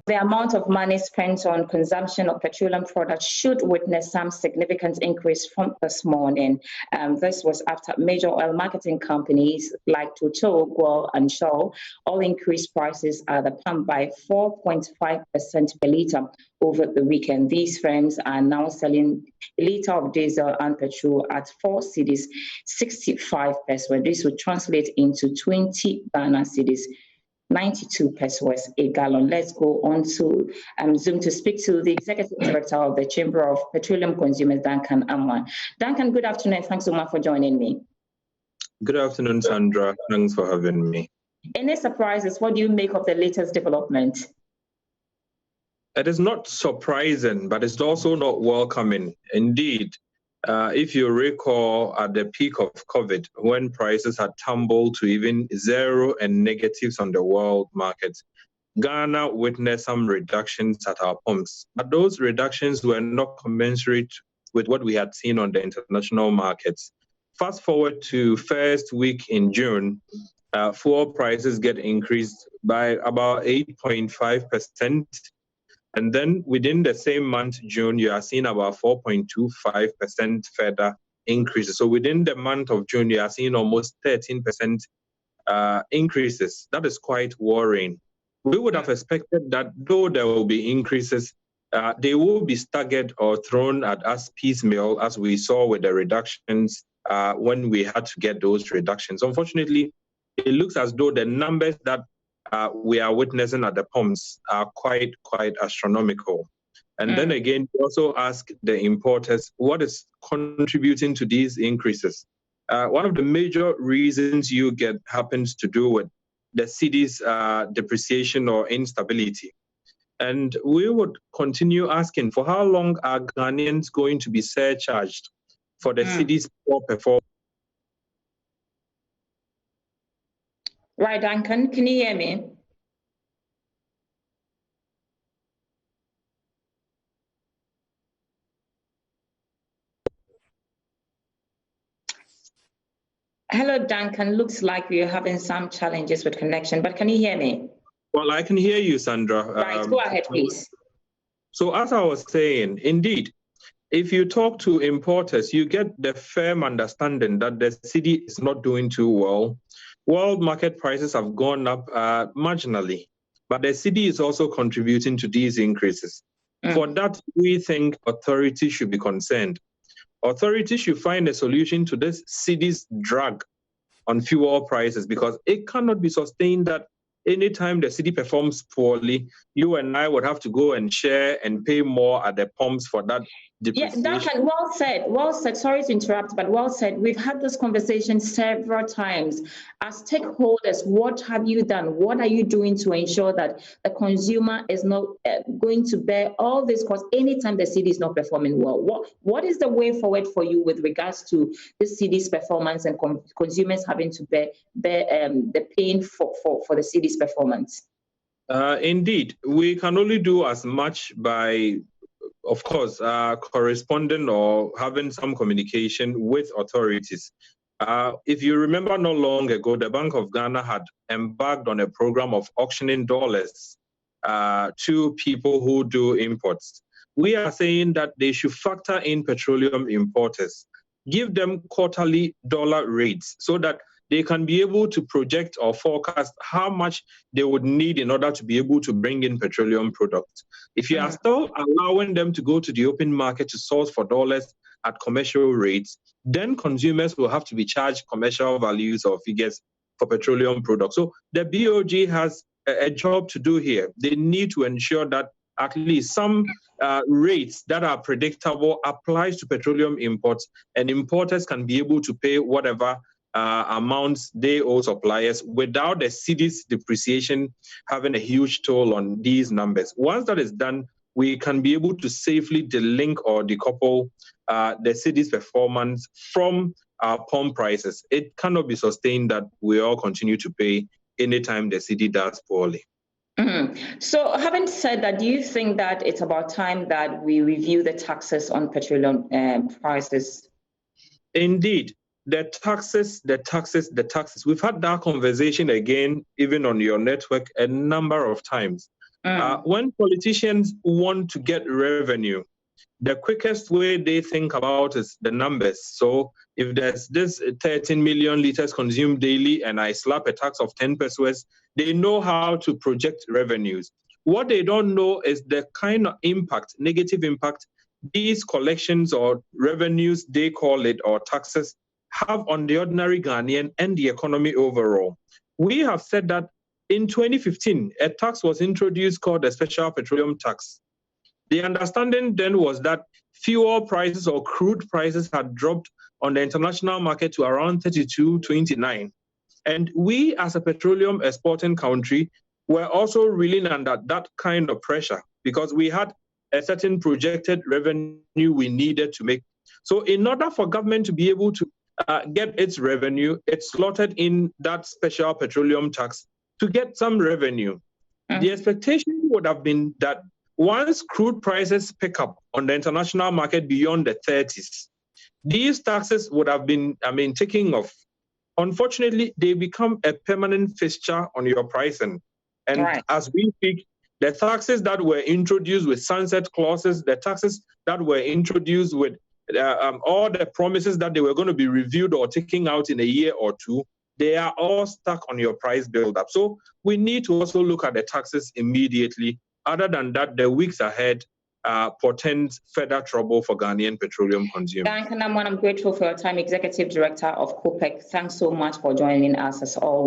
The amount of money spent on consumption of petroleum products should witness some significant increase from this morning. This was after major oil marketing companies like Total, Gull, and Shell all increased prices at the pump by 4.5% per litre over the weekend. These firms are now selling a litre of diesel and petrol at 4 cedis 65 pesos. This would translate into 20 Ghana cedis 92 pesos a gallon. Let's go on to Zoom to speak to the Executive Director of the Chamber of Petroleum Consumers, Duncan Amwa. Duncan, good afternoon. Thanks so much for joining me. Good afternoon, Sandra. Thanks for having me. Any surprises? What do you make of the latest development? It is not surprising, but it's also not welcoming. Indeed, if you recall at the peak of COVID, when prices had tumbled to even zero and negatives on the world markets, Ghana witnessed some reductions at our pumps. But those reductions were not commensurate with what we had seen on the international markets. Fast forward to first week in June, fuel prices get increased by about 8.5%. And then within the same month, June, you are seeing about 4.25% further increases. So within the month of June, you are seeing almost 13% increases. That is quite worrying. We would have expected that though there will be increases, they will be staggered or thrown at us piecemeal, as we saw with the reductions when we had to get those reductions. Unfortunately, it looks as though the numbers that we are witnessing at the pumps are quite astronomical. And then again, we also ask the importers, what is contributing to these increases? One of the major reasons you get happens to do with the cedi's depreciation or instability. And we would continue asking, for how long are Ghanaians going to be surcharged for the cedi's poor performance? Right, Duncan, can you hear me? Hello, Duncan. Looks like we're having some challenges with connection, but can you hear me? Well, I can hear you, Sandra. Right, go ahead, please. So as I was saying, indeed, if you talk to importers, you get the firm understanding that the cedi is not doing too well. World market prices have gone up marginally, but the cedi is also contributing to these increases. For that, we think authorities should be concerned. Authorities should find a solution to this cedi's drag on fuel prices, because it cannot be sustained that anytime the cedi performs poorly, you and I would have to go and share and pay more at the pumps for that depreciation. Yeah, Duncan, well said, well said. Sorry to interrupt, but well said. We've had this conversation several times. As stakeholders, what have you done? What are you doing to ensure that the consumer is not going to bear all this cost anytime the cedi is not performing well? What is the way forward for you with regards to the cedi's performance and consumers having to bear the pain for the cedi's performance? Indeed, we can only do as much by, of course, corresponding or having some communication with authorities. If you remember not long ago, the Bank of Ghana had embarked on a program of auctioning dollars to people who do imports. We are saying that they should factor in petroleum importers, give them quarterly dollar rates so that they can be able to project or forecast how much they would need in order to be able to bring in petroleum products. If you are still allowing them to go to the open market to source for dollars at commercial rates, then consumers will have to be charged commercial values or figures for petroleum products. So the BOG has a job to do here. They need to ensure that at least some rates that are predictable applies to petroleum imports, and importers can be able to pay whatever amounts they owe suppliers without the cedi's depreciation having a huge toll on these numbers. Once that is done, we can be able to safely delink or decouple the cedi's performance from our pump prices. It cannot be sustained that we all continue to pay anytime the cedi does poorly. So having said that, do you think that it's about time that we review the taxes on petroleum prices? Indeed. The taxes. We've had that conversation again, even on your network, a number of times. When politicians want to get revenue, the quickest way they think about is the numbers. So if there's this 13 million liters consumed daily and I slap a tax of 10 pesos, they know how to project revenues. What they don't know is the kind of impact, negative impact, these collections or revenues, they call it, or taxes, have on the ordinary Ghanaian and the economy overall. We have said that in 2015, a tax was introduced called the Special Petroleum Tax. The understanding then was that fuel prices or crude prices had dropped on the international market to around 32.29. And we, as a petroleum exporting country, were also reeling under that kind of pressure because we had a certain projected revenue we needed to make. So in order for government to be able to get its revenue, it slotted in that special petroleum tax to get some revenue. The expectation would have been that once crude prices pick up on the international market beyond the 30s, these taxes would have been, taking off. Unfortunately, they become a permanent fixture on your pricing. And as we speak, the taxes that were introduced with sunset clauses, the taxes that were introduced with all the promises that they were going to be reviewed or taken out in a year or two, they are all stuck on your price build-up. So we need to also look at the taxes immediately. Other than that, the weeks ahead portends further trouble for Ghanaian petroleum consumers. Duncan, I'm grateful for your time, Executive Director of COPEC. Thanks so much for joining us as always.